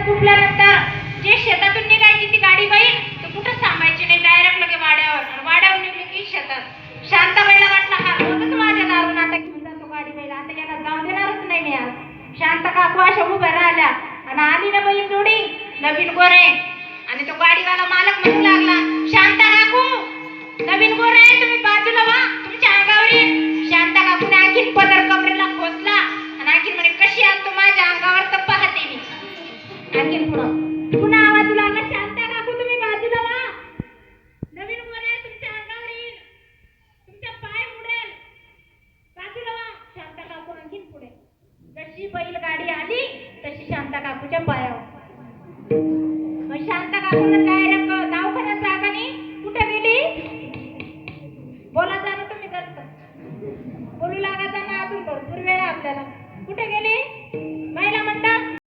तुटल्यानंतर जे शेतातून निघायची ती गाडी बैल तर कुठं थांबायची नाही, डायरेक्ट लगे वाड्यावर, आणि वाड्यावर निघली की शेतात. शांताबाईला वाटलं हा रोजच माझ्या दारून आता घेऊन जातो गाडी बैल, आता याला जाऊ देणारच नाही मी आज. शांत काकू अशा उभ्या राहिल्या आणि आली ना बैल जोडी नवीन गोरे, आणि तो गाडीवाला मालक म्हणू लागला, शांता काकू नवीन गोरे आहे, तुम्ही बाजूला व्हा, तुमच्या अंगावर येईल. शांता काकूने आणखीन पदर कमरेला खोचला आणि आणखीन म्हणे, कशी आहात तू माझ्या अंगावर तर पाहते मी. आणखीन पुन्हा आवाज लागला, शांता काकू तुम्ही बाजूला व्हा, नवीन गोरे तुमच्या अंगावर येईल, तुमच्या पाय मुडेल, बाजूला व्हा. शांता काकू आणखीन पुढे. जशी बैलगाडी आली तशी शांता काकूच्या पायावर. मग शांता काकूला काय